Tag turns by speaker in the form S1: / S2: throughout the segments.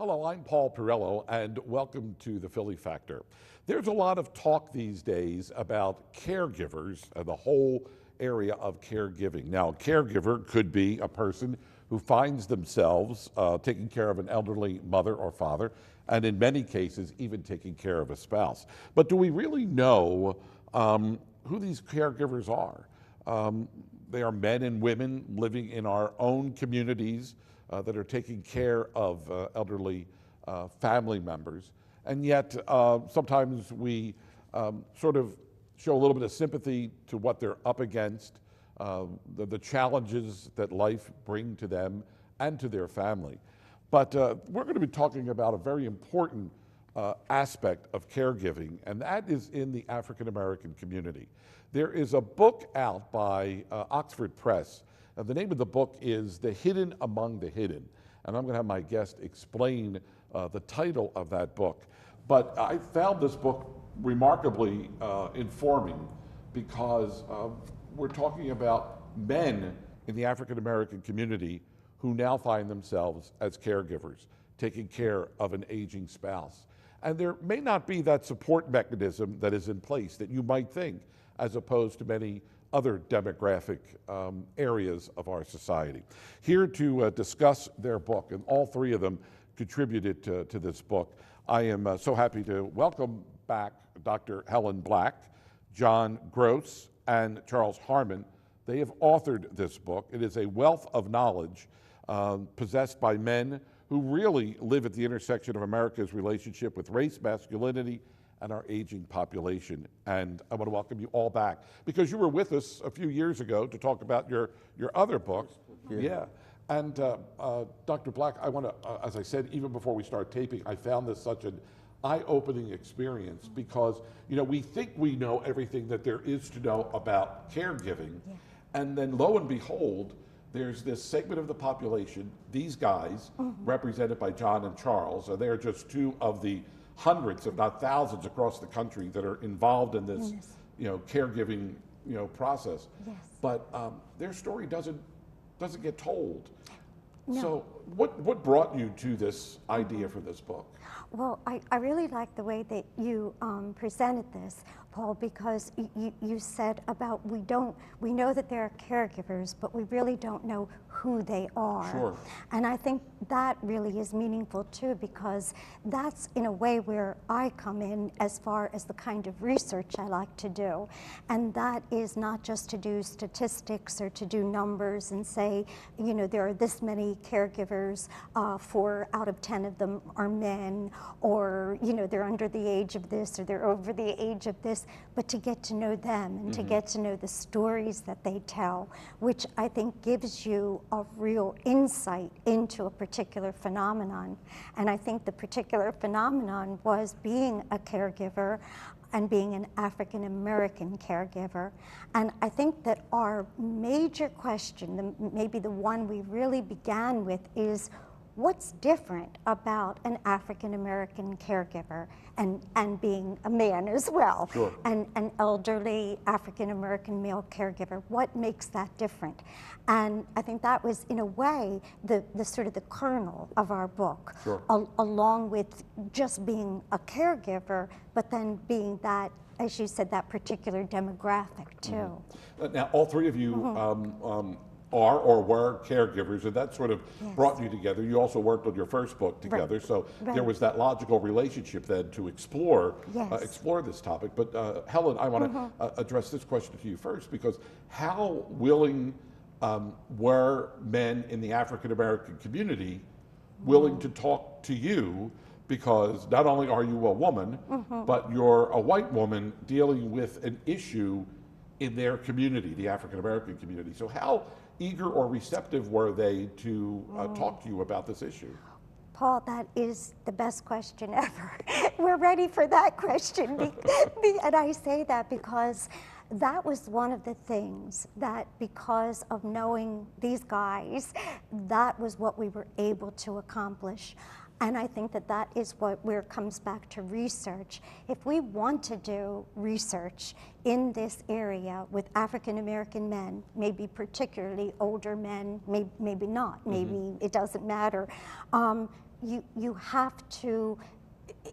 S1: Hello, I'm Paul Perrello, and welcome to the Philly Factor. There's a lot of talk these days about caregivers and the whole area of caregiving. Now, a caregiver could be a person who finds themselves taking care of an elderly mother or father, and in many cases, even taking care of a spouse. But do we really know who these caregivers are? They are men and women living in our own communities that are taking care of elderly family members. And yet, sometimes we sort of show a little bit of sympathy to what they're up against, the challenges that life brings to them and to their family. But we're going to be talking about a very important aspect of caregiving, and that is in the African American community. There is a book out by Oxford Press. The name of the book is The Hidden Among the Hidden, and I'm going to have my guest explain the title of that book. But I found this book remarkably informing because we're talking about men in the African American community who now find themselves as caregivers, taking care of an aging spouse. And there may not be that support mechanism that is in place that you might think, as opposed to many other demographic areas of our society. Here to discuss their book, and all three of them contributed to this book, I am so happy to welcome back Dr. Helen Black, John Gross, and Charles Harmon. They have authored this book. It is a wealth of knowledge possessed by men who really live at the intersection of America's relationship with race, masculinity, and our aging population. And I want to welcome you all back because you were with us a few years ago to talk about your other book. Yeah. And Dr. Black, I want to, as I said, even before we start taping, I found this such an eye-opening experience because, you know, we think we know everything that there is to know about caregiving. Yeah. And then lo and behold, there's this segment of the population, these guys, represented by John and Charles, and they're just two of the hundreds, if not thousands, across the country that are involved in this, caregiving, process. Yes. But their story doesn't get told. No. So, what brought you to this idea for this book?
S2: Well, I really like the way that you presented this, Paul, because you said about we know that there are caregivers, but we really don't know who they are.
S1: Sure.
S2: And I think that really is meaningful too, because that's in a way where I come in as far as the kind of research I like to do. And that is not just to do statistics or to do numbers and say, there are this many caregivers, 4 out of 10 of them are men, or they're under the age of this or they're over the age of this, but to get to know them and to get to know the stories that they tell, which I think gives you a real insight into a particular phenomenon. And I think the particular phenomenon was being a caregiver and being an African American caregiver. And I think that our major question, maybe the one we really began with, is what's different about an African American caregiver and being a man as well?
S1: Sure.
S2: And an elderly African American male caregiver, what makes that different? And I think that was, in a way, the sort of the kernel of our book.
S1: Sure.
S2: Along with just being a caregiver, but then being that, as you said, that particular demographic too.
S1: Now, all three of you are or were caregivers, and that sort of brought you together. You also worked on your first book together, so there was that logical relationship then to explore this topic. But Helen, I want to address this question to you first, because how willing were men in the African American community willing to talk to you? Because not only are you a woman, but you're a white woman dealing with an issue in their community, the African American community. So how eager or receptive were they to talk to you about this issue?
S2: Paul, that is the best question ever. We're ready for that question. And I say that because that was one of the things that, because of knowing these guys, that was what we were able to accomplish. And I think that that is where it comes back to research. If we want to do research in this area with African American men, maybe particularly older men, maybe not, maybe it doesn't matter, you have to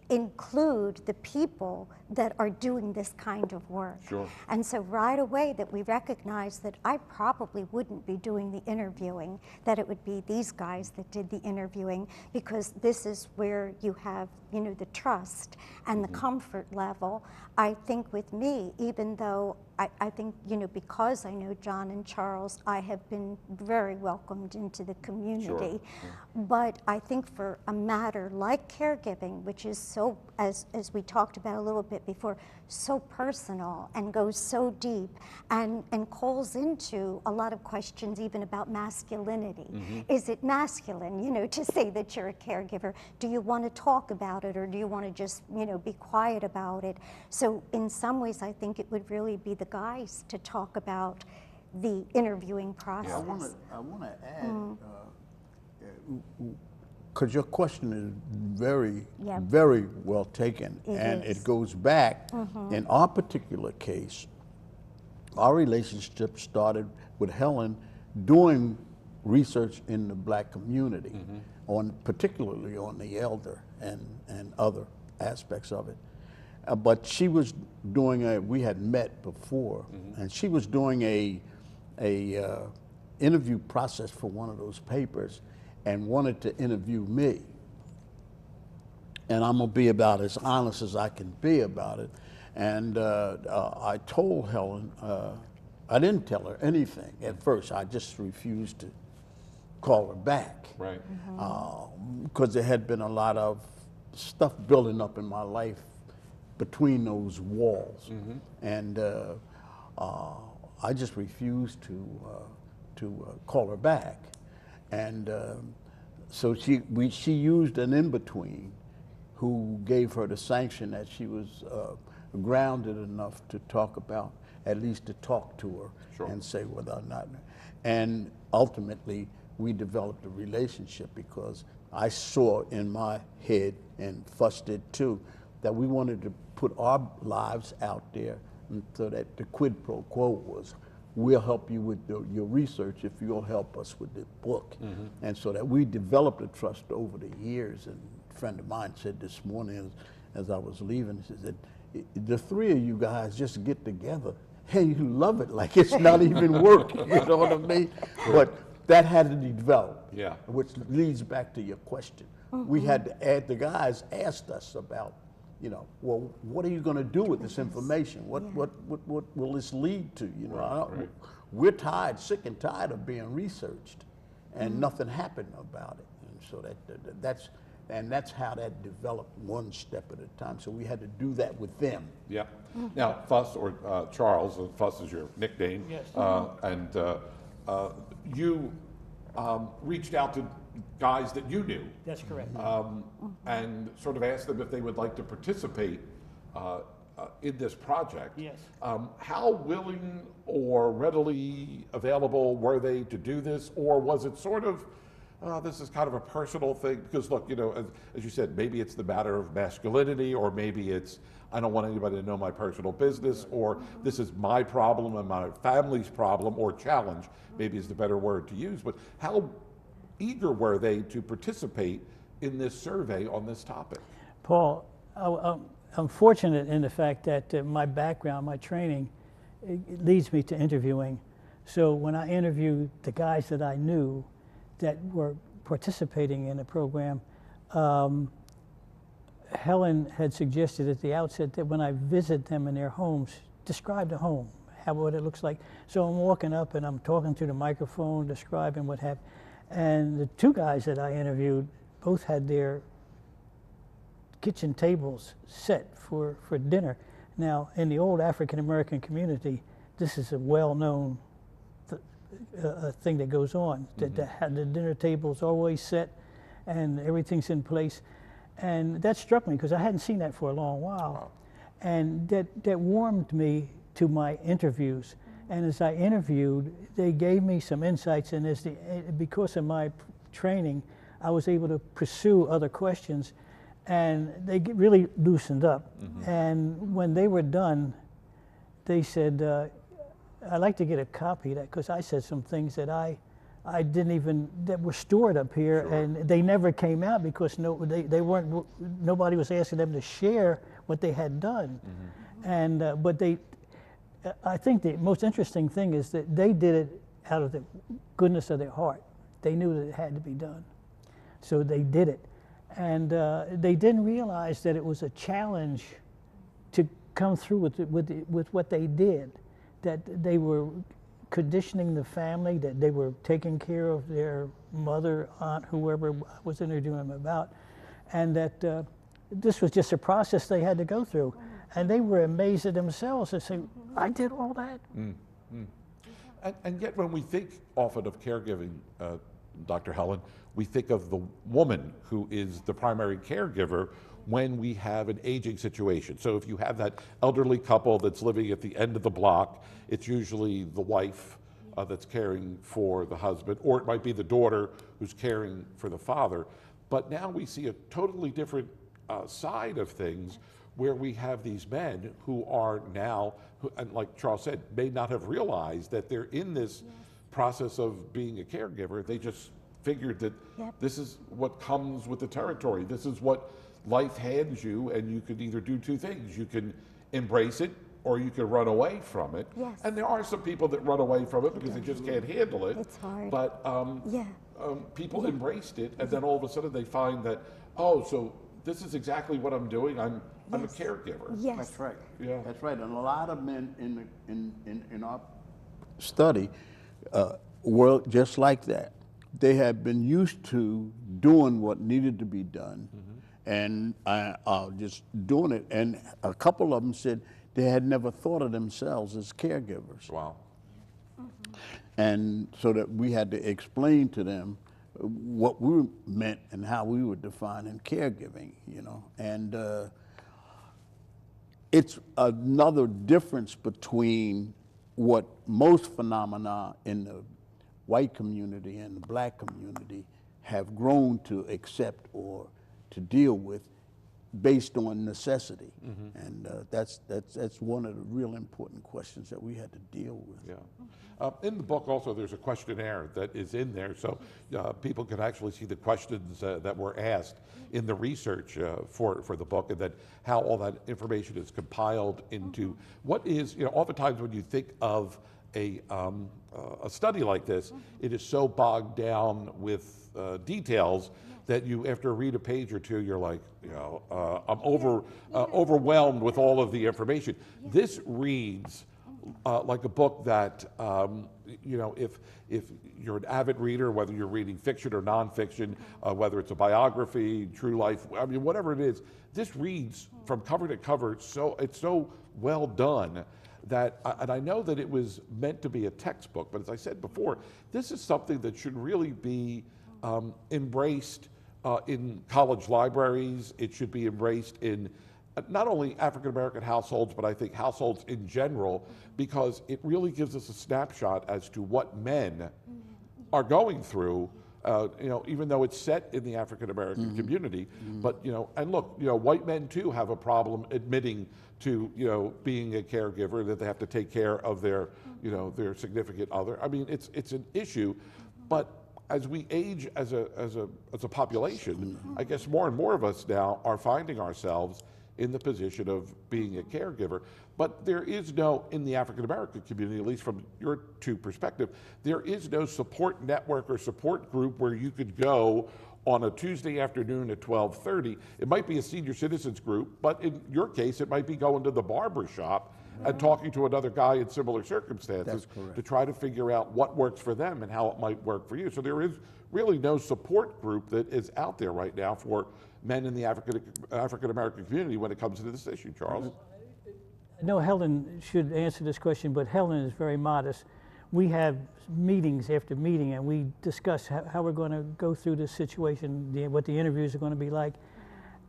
S2: include the people that are doing this kind of work.
S1: Sure.
S2: And so right away that we recognize that I probably wouldn't be doing the interviewing, that it would be these guys that did the interviewing, because this is where you have, you know, the trust and the comfort level. I think with me, even though I think, you know, because I know John and Charles, I have been very welcomed into the community.
S1: Sure.
S2: But I think for a matter like caregiving, which is so, as we talked about a little bit before, so personal and goes so deep and calls into a lot of questions even about masculinity. Is it masculine, you know, to say that you're a caregiver? Do you want to talk about it, or do you want to just, you know, be quiet about it? So in some ways, I think it would really be the guys to talk about the interviewing process.
S3: I want to add, because your question is very, very well taken, and it goes back. In our particular case, our relationship started with Helen doing research in the black community, particularly on the elder and other aspects of it. But she was doing we had met before, and she was doing a interview process for one of those papers and wanted to interview me. And I'm gonna be about as honest as I can be about it. And I told Helen, I didn't tell her anything at first. I just refused to call her back.
S1: Right.
S3: Because there had been a lot of stuff building up in my life between those walls. And I just refused to call her back. And so she used an in-between who gave her the sanction that she was grounded enough to talk about, at least to talk to her and say whether or not. And ultimately, we developed a relationship because I saw in my head, and Fuss did too, that we wanted to put our lives out there, and so that the quid pro quo was, we'll help you with your research if you'll help us with the book. And so that we developed a trust over the years. And a friend of mine said this morning as I was leaving, he said, the three of you guys just get together and you love it like it's not even work, you know what I mean? But that had to develop, which leads back to your question. We had to add, the guys asked us about, you know, well, what are you going to do with this information? What will this lead to? You know, we're tired, sick and tired of being researched, and nothing happened about it. And so that's how that developed, one step at a time. So we had to do that with them.
S1: Yeah. Now, Fuss, or Charles, Fuss is your nickname.
S4: Yes.
S1: And you reached out to guys that you knew.
S4: That's correct.
S1: And sort of asked them if they would like to participate in this project.
S4: Yes.
S1: How willing or readily available were they to do this, or was it sort of, this is kind of a personal thing? Because look, you know, as you said, maybe it's the matter of masculinity, or maybe it's, I don't want anybody to know my personal business, or this is my problem and my family's problem, or challenge, maybe is the better word to use. But how eager were they to participate in this survey on this topic?
S4: Paul, I'm fortunate in the fact that my background, my training, it leads me to interviewing. So when I interviewed the guys that I knew that were participating in the program, Helen had suggested at the outset that when I visit them in their homes, describe the home, what it looks like. So I'm walking up and I'm talking to the microphone, describing what happened. And the two guys that I interviewed both had their kitchen tables set for dinner. Now, in the old African-American community, this is a well-known thing that goes on, that the dinner table's always set and everything's in place. And that struck me because I hadn't seen that for a long while.
S1: Wow.
S4: And that warmed me to my interviews. And as I interviewed, they gave me some insights, and because of my training, I was able to pursue other questions, and they really loosened up. And when they were done, they said, I'd like to get a copy of that, because I said some things that I I didn't even, that were stored up here, and they never came out because they weren't, nobody was asking them to share what they had done. And, but I think the most interesting thing is that they did it out of the goodness of their heart. They knew that it had to be done. So they did it. And they didn't realize that it was a challenge to come through with what they did, that they were conditioning the family, that they were taking care of their mother, aunt, whoever was interviewing them about, and that this was just a process they had to go through. And they were amazed at themselves and say, I did all that?
S1: And yet when we think often of caregiving, Dr. Helen, we think of the woman who is the primary caregiver when we have an aging situation. So if you have that elderly couple that's living at the end of the block, it's usually the wife that's caring for the husband, or it might be the daughter who's caring for the father. But now we see a totally different side of things where we have these men who are now, and like Charles said, may not have realized that they're in this process of being a caregiver. They just figured that this is what comes with the territory. This is what life hands you, and you could either do two things. You can embrace it, or you can run away from it.
S2: Yes.
S1: And there are some people that run away from it because they just can't handle it.
S2: It's hard.
S1: But people embraced it, and then all of a sudden they find that, oh, so this is exactly what I'm doing. I'm a caregiver.
S2: Yes.
S3: That's right.
S1: Yeah.
S3: That's right. And a lot of men in our study were just like that. They had been used to doing what needed to be done, and just doing it. And a couple of them said they had never thought of themselves as caregivers.
S1: Wow.
S3: And so that we had to explain to them what we meant and how we were defining caregiving, you know. And it's another difference between what most phenomena in the white community and the black community have grown to accept or to deal with based on necessity. And that's one of the real important questions that we had to deal with.
S1: Yeah. In the book also there's a questionnaire that is in there, so people can actually see the questions that were asked in the research for the book, and that how all that information is compiled into what is, you know, oftentimes when you think of a study like this, it is so bogged down with details that you, after read a page or two, you're like, you know, I'm overwhelmed with all of the information. This reads like a book that, you know, if you're an avid reader, whether you're reading fiction or nonfiction, whether it's a biography, true life, I mean, whatever it is, this reads from cover to cover, so it's so well done that, and I know that it was meant to be a textbook, but as I said before, this is something that should really be embraced in college libraries. It should be embraced in not only African American households, but I think households in general, because it really gives us a snapshot as to what men are going through. You know, even though it's set in the African American community, but you know, and look, you know, white men too have a problem admitting to, you know, being a caregiver, that they have to take care of their, you know, their significant other. I mean, it's an issue, but as we age as a population, I guess more and more of us now are finding ourselves in the position of being a caregiver. But there is no, in the African American community, at least from your two perspective, there is no support network or support group where you could go on a Tuesday afternoon at 12:30. It might be a senior citizens group, but in your case, it might be going to the barber shop and talking to another guy in similar circumstances to try to figure out what works for them and how it might work for you. So there is really no support group that is out there right now for men in the African American community when it comes to this issue, Charles.
S4: I know Helen should answer this question, but Helen is very modest. We have meetings after meeting, and we discuss how we're going to go through this situation, what the interviews are going to be like.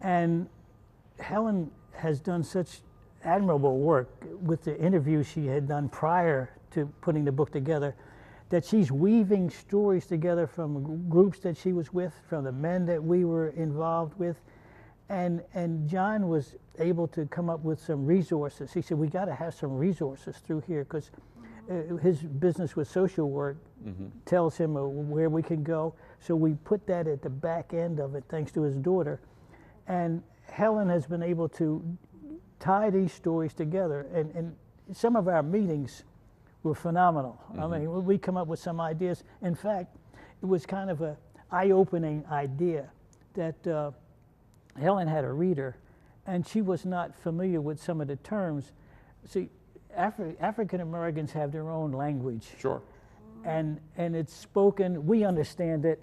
S4: And Helen has done such admirable work with the interviews she had done prior to putting the book together, that she's weaving stories together from groups that she was with, from the men that we were involved with. And John was able to come up with some resources. He said, we got to have some resources through here, because his business with social work tells him where we can go. So we put that at the back end of it, thanks to his daughter. And Helen has been able to tie these stories together. And some of our meetings were phenomenal. I mean, we come up with some ideas. In fact, it was kind of a eye-opening idea that Helen had a reader, and she was not familiar with some of the terms. See, African Americans have their own language.
S1: Sure.
S4: And it's spoken, we understand it.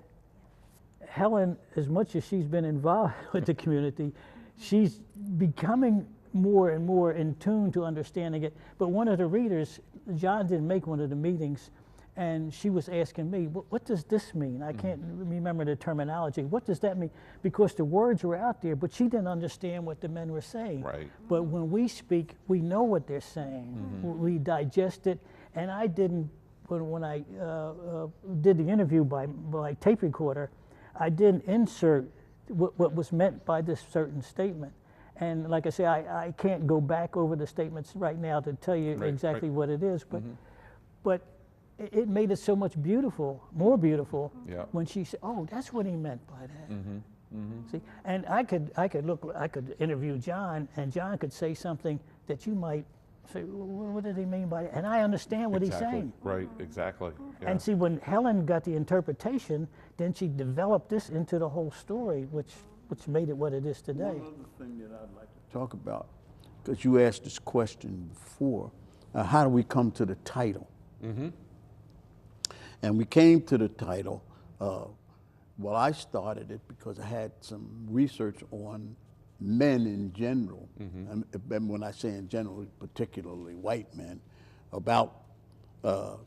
S4: Helen, as much as she's been involved with the community, she's becoming more and more in tune to understanding it. But one of the readers, John didn't make one of the meetings, and she was asking me, what does this mean? I can't remember the terminology. What does that mean? Because the words were out there, but she didn't understand what the men were saying.
S1: Right.
S4: But when we speak, we know what they're saying. We digest it. And I didn't, when I did the interview by tape recorder, I didn't insert what was meant by this certain statement. And like I say, I can't go back over the statements right now to tell you exactly what it is, but it made it so much beautiful, more beautiful, when she said, "Oh, that's what he meant by that." See, and I could interview John, and John could say something that you might say, "What did he mean by it?" And I understand what he's saying.
S1: Right, exactly. Yeah.
S4: And see, when Helen got the interpretation, then she developed this into the whole story, which made it what it is today.
S3: One other thing that I'd like to talk about, because you asked this question before, how do we come to the title? And we came to the title, well, I started it because I had some research on men in general, and when I say in general, particularly white men, about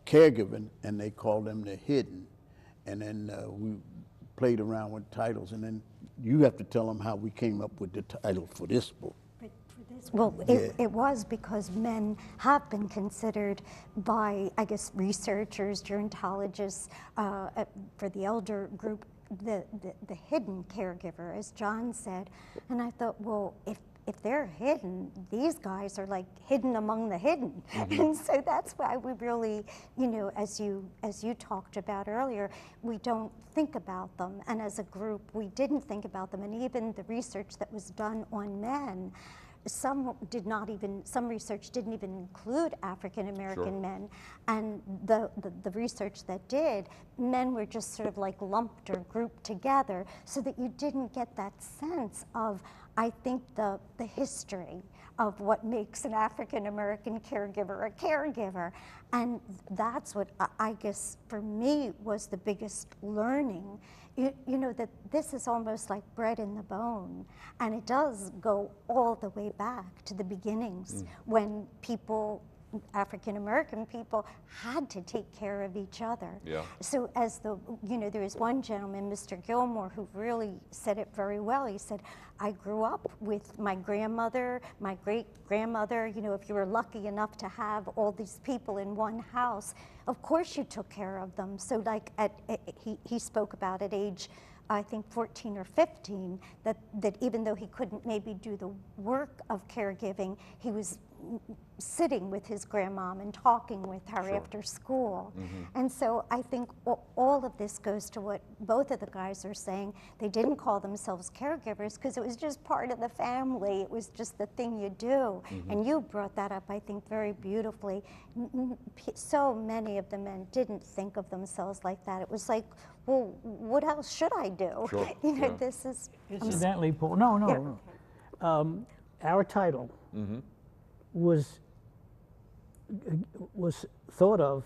S3: caregiving, and they call them the hidden. And then we played around with titles, and then you have to tell them how we came up with the title for this book.
S2: Well, it was because men have been considered by, I guess, researchers, gerontologists, for the elder group, the hidden caregiver, as John said. And I thought, well, if they're hidden, these guys are like hidden among the hidden. And so that's why we really, you know, as you talked about earlier, we don't think about them. And as a group, we didn't think about them. And even the research that was done on men, some research didn't even include African American men, and the research that did, men were just sort of like lumped or grouped together, so that you didn't get that sense of, I think, the history of what makes an African American caregiver a caregiver. And that's what I guess for me was the biggest learning. You know, that this is almost like bread in the bone, and it does go all the way back to the beginnings when people, African American people, had to take care of each other. So as there was one gentleman, Mr. Gilmore, who really said it very well. He said, I grew up with my grandmother, my great-grandmother. You know, if you were lucky enough to have all these people in one house, of course you took care of them. So like he spoke about at age, I think 14 or 15, that even though he couldn't maybe do the work of caregiving, he was sitting with his grandmom and talking with her after school. And so I think all of this goes to what both of the guys are saying. They didn't call themselves caregivers because it was just part of the family. It was just the thing you do. And you brought that up, I think, very beautifully. So many of the men didn't think of themselves like that. It was like, well, what else should I do? You know, this is...
S4: Incidentally, Paul, no. Our title was thought of,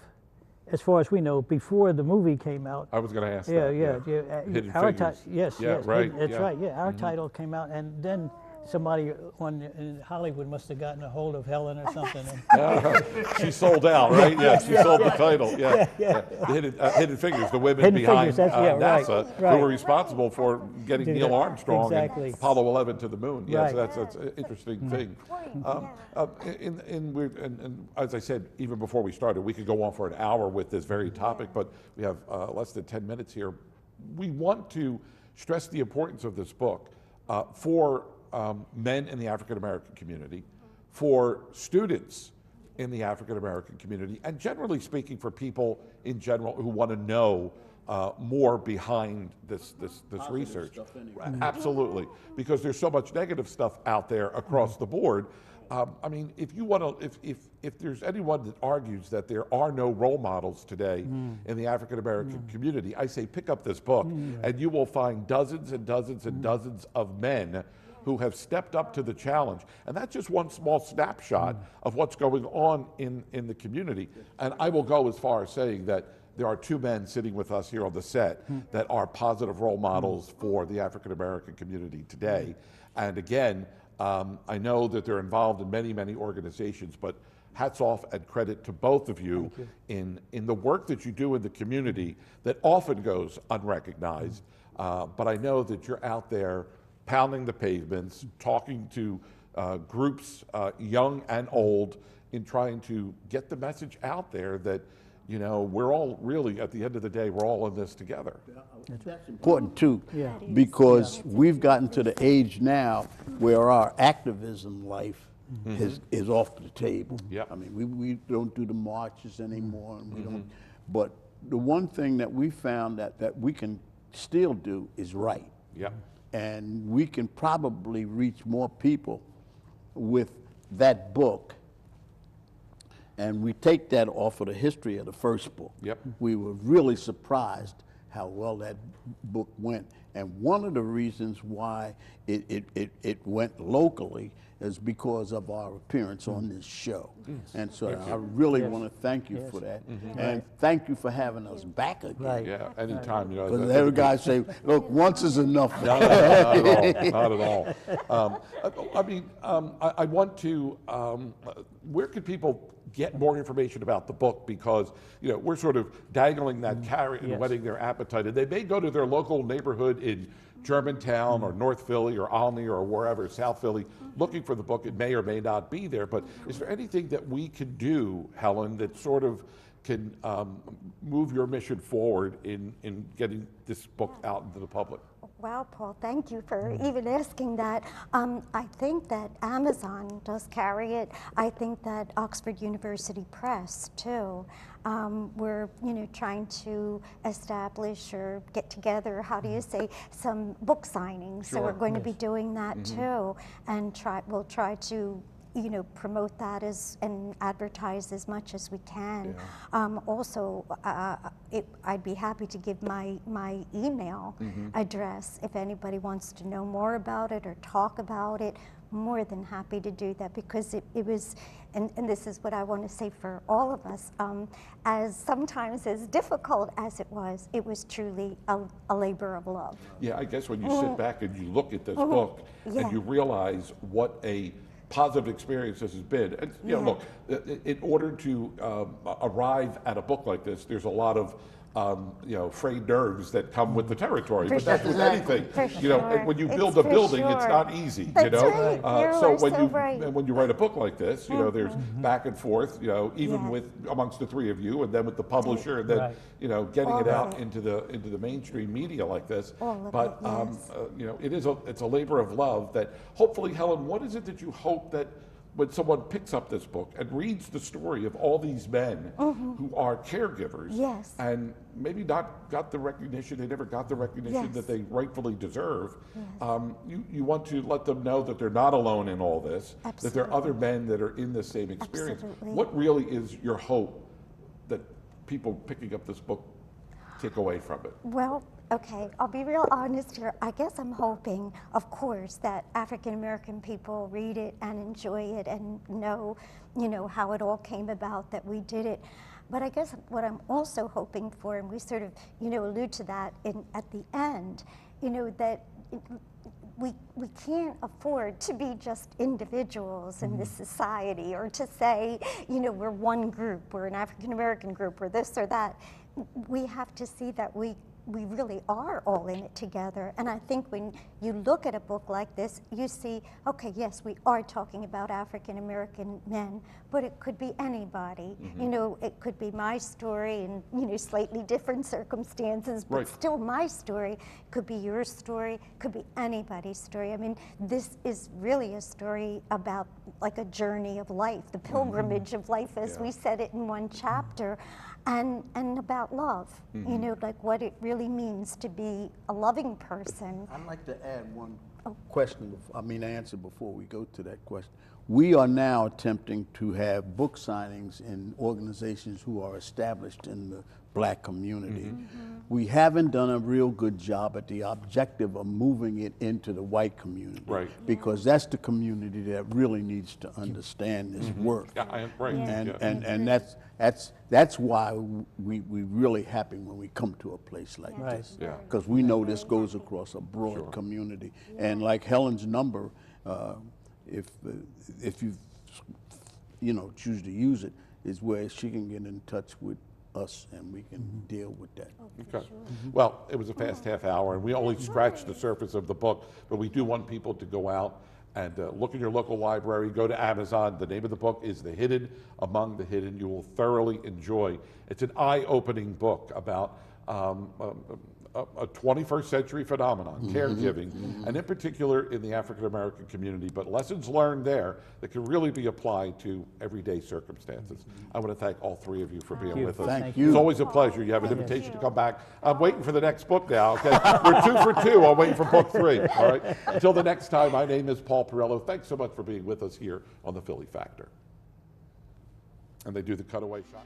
S4: as far as we know, before the movie came out.
S1: I was going to ask
S4: Yeah.
S1: Hidden
S4: Our
S1: Figures.
S4: yes,
S1: right.
S4: That's right. Yeah, our title came out, and then somebody in Hollywood must have gotten a hold of Helen or something.
S1: She sold out, right? Yeah, she sold the title. The Hidden Figures, the women behind NASA, who were responsible for getting Neil Armstrong and Apollo 11 to the moon. Yes, that's an interesting thing. And as I said, even before we started, we could go on for an hour with this very topic, but we have less than 10 minutes here. We want to stress the importance of this book for men in the African American community, for students in the African American community, and generally speaking for people in general who want to know more behind this research.
S3: stuff anyway.
S1: Absolutely, because there's so much negative stuff out there across the board. I mean, if you want to, if there's anyone that argues that there are no role models today in the African American community, I say pick up this book, and you will find dozens and dozens and dozens of men who have stepped up to the challenge. And that's just one small snapshot of what's going on in the community. And I will go as far as saying that there are two men sitting with us here on the set that are positive role models for the African American community today. And again, I know that they're involved in many, many organizations, but hats off and credit to both of you in the work that you do in the community that often goes unrecognized. But I know that you're out there pounding the pavements, talking to groups, young and old, in trying to get the message out there that, you know, we're all really, at the end of the day, we're all in this together.
S3: That's important too,
S4: Yeah.
S3: because we've gotten to the age now where our activism life is off the table.
S1: Yep.
S3: I mean, we don't do the marches anymore, and we don't. But the one thing that we found that we can still do is write.
S1: Yep.
S3: And we can probably reach more people with that book. And we take that off of the history of the first book.
S1: Yep.
S3: We were really surprised how well that book went. And one of the reasons why it went locally is because of our appearance on this show. And so I really want to thank you for that. And thank you for having us back again.
S4: Right.
S1: Yeah, anytime, you know.
S3: Because every guy say, look, once is enough.
S1: No, not at all, not at all. I mean, I want to, where could people get more information about the book? Because, you know, we're sort of dangling that carrot and whetting their appetite. And they may go to their local neighborhood in Germantown or North Philly or Olney or wherever, South Philly, looking for the book. It may or may not be there. But is there anything that we can do, Helen, that sort of can move your mission forward in getting this book out into the public?
S2: Well, Paul, thank you for even asking that. I think that Amazon does carry it. I think that Oxford University Press, too. We're, you know, trying to establish or get together, how do you say, some book signings. So we're going to be doing that, too. And we'll try to, you know, promote that and advertise as much as we can. Also, I'd be happy to give my email address if anybody wants to know more about it or talk about it. More than happy to do that, because it was, and this is what I want to say for all of us, sometimes as difficult as it was truly a labor of love.
S1: Yeah, I guess when you sit back and you look at this book and you realize what a positive experience this has been. And, you know, look, in order to arrive at a book like this, there's a lot of you know, frayed nerves that come with the territory. But that's with anything. You know, when you build a building, it's not easy.
S2: That's
S1: you know,
S2: right.
S1: so when you write a book like this, you know, there's back and forth. You know, even with amongst the three of you, and then with the publisher, and then you know, getting it out into the mainstream media like this. But you know, it's a labor of love that hopefully, Helen, what is it that you hope that when someone picks up this book and reads the story of all these men who are caregivers and maybe not got the recognition, they never got the recognition that they rightfully deserve, you want to let them know that they're not alone in all this, that there are other men that are in the same experience. What really is your hope that people picking up this book take away from it?
S2: Well, okay, I'll be real honest here. I guess I'm hoping, of course, that African American people read it and enjoy it and know, you know, how it all came about, that we did it. But I guess what I'm also hoping for, and we sort of, you know, allude to that at the end, you know, that we can't afford to be just individuals in this society, or to say, you know, we're one group, we're an African American group, or this or that. We have to see that we we really are all in it together. And I think when you look at a book like this, you see, okay, yes, we are talking about African American men, but it could be anybody. You know, it could be my story in, you know, slightly different circumstances, but
S1: Right.
S2: still my story. It could be your story, could be anybody's story. I mean, this is really a story about like a journey of life, the pilgrimage of life, as we said it in one chapter, and about love. You know, like what it really means to be a loving person.
S3: I'd like to add one question, answer before we go to that question. We are now attempting to have book signings in organizations who are established in the Black community. We haven't done a real good job at the objective of moving it into the white community.
S1: Right.
S3: Because that's the community that really needs to understand this work.
S1: Yeah, right.
S3: And that's why we really happy when we come to a place like
S4: Right.
S3: this.
S1: Yeah.
S3: Because we know this goes across a broad community. And like Helen's number, if you choose to use it, is where she can get in touch with us and we can deal with that.
S1: Okay. Well, it was a fast half hour, and we only scratched the surface of the book, but we do want people to go out and look in your local library, go to Amazon. The name of the book is The Hidden Among the Hidden. You will thoroughly enjoy. It's an eye-opening book about a 21st century phenomenon, caregiving, and in particular in the African American community, but lessons learned there that can really be applied to everyday circumstances. I want to thank all three of you for being with us.
S3: Thank you.
S1: It's always a pleasure. You have an invitation to come back. I'm waiting for the next book now, okay? We're 2 for 2. I'm waiting for book 3, all right? Until the next time, my name is Paul Perrello. Thanks so much for being with us here on the Philly Factor. And they do the cutaway shot.